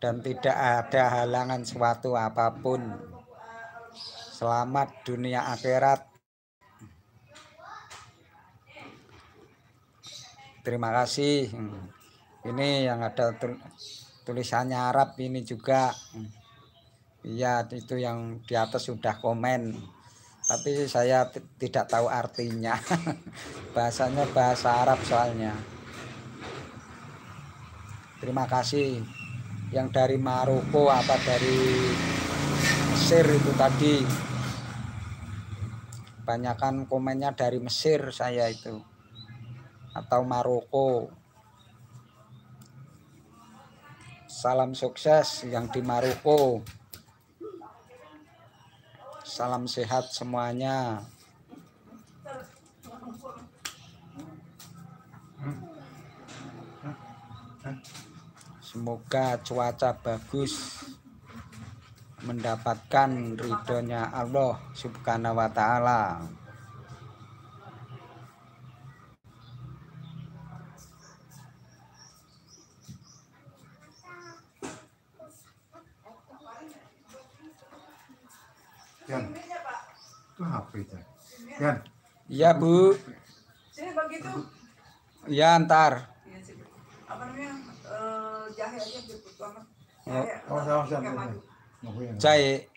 dan tidak ada halangan suatu apapun. Selamat dunia akhirat. Terima kasih. Ini yang ada tulisannya Arab ini juga. Iya, itu yang di atas sudah komen. Tapi saya tidak tahu artinya. Bahasanya bahasa Arab soalnya. Terima kasih. Yang dari Maroko apa dari Mesir itu tadi. Banyakan komennya dari Mesir saya itu. Atau Maroko. Salam sukses yang di Maroko. Salam sehat semuanya. Semoga cuaca bagus, mendapatkan ridhonya Allah Subhanahu wa ta'ala. Yan, itu HP itu. Yan. Iya Bu. Sini begitu. Iya ntar. Apa namanya? Jahe aja gitu banget. Jahe.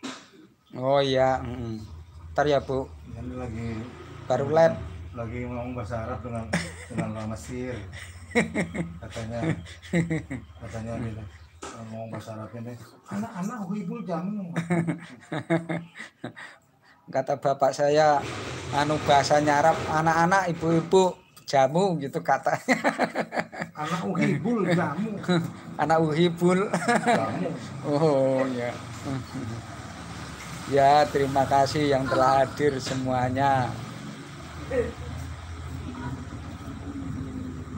Oh iya. Ntar ya Bu. Yan lagi Baru lab. Lagi ngomong bahasa Arab dengan orang Mesir. Katanya dia ngomong bahasa Arabnya deh. Anak-anak hibul jamu. Kata bapak saya, bahasanya Arab, anak-anak ibu-ibu jamu gitu katanya. Anak uhibul jamu. Anak uhibul. Jamu. Oh ya. Ya, terima kasih yang telah hadir semuanya.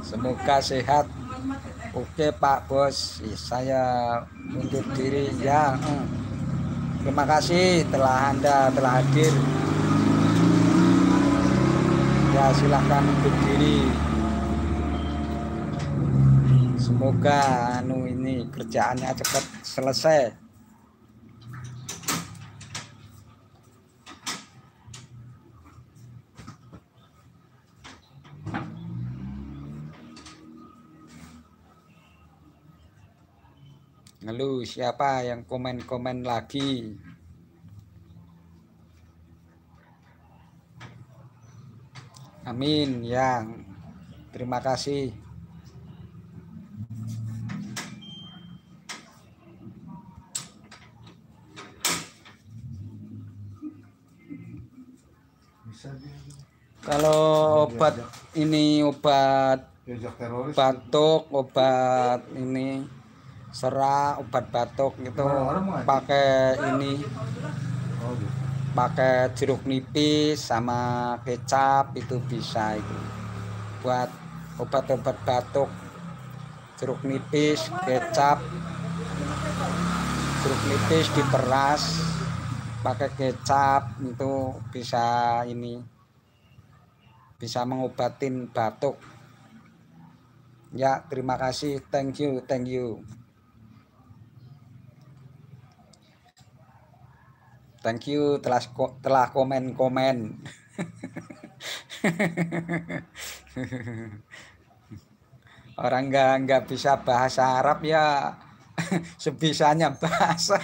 Semoga sehat. Oke Pak Bos, saya undur diri ya. Terima kasih Anda telah hadir. Ya silahkan undur diri. Semoga ini kerjaannya cepat selesai. Lalu siapa yang komen-komen lagi? Amin yang terima kasih. Kalau obat ini obat batuk, obat ini serak, obat batuk gitu pakai ini, pakai jeruk nipis sama kecap itu bisa itu buat obat-obat batuk. Jeruk nipis, kecap, jeruk nipis diperas pakai kecap itu bisa ini, bisa mengobatin batuk. Ya terima kasih, thank you. Thank you telah komen-komen. Orang nggak bisa bahasa Arab ya sebisanya bahasa.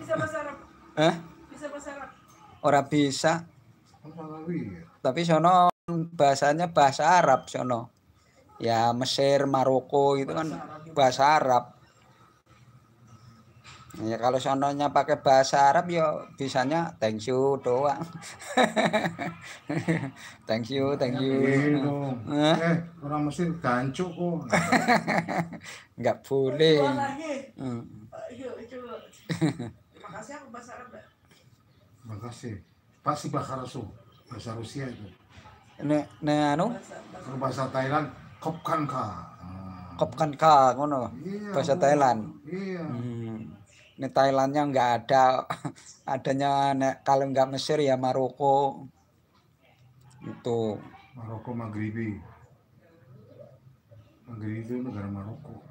Bisa bahasa Arab. Hah? Bisa bahasa Arab. Orang bisa. Tapi sono bahasanya bahasa Arab sono. Ya Mesir, Maroko itu kan bahasa Arab. Ya kalau sononya pakai bahasa Arab ya bisanya thank you doang. Thank you. Orang Mesir gancuk kok. Nggak boleh. Terima kasih aku bahasa Arab. Terima kasih. Pasti bahasa Rusia itu. Bahasa Thailand kopkanka. Kopkanka ngono. Bahasa Thailand. Iya. Ini Thailandnya nggak ada, adanya kalau nggak Mesir ya Maroko itu. Maroko Maghribi itu negara Maroko.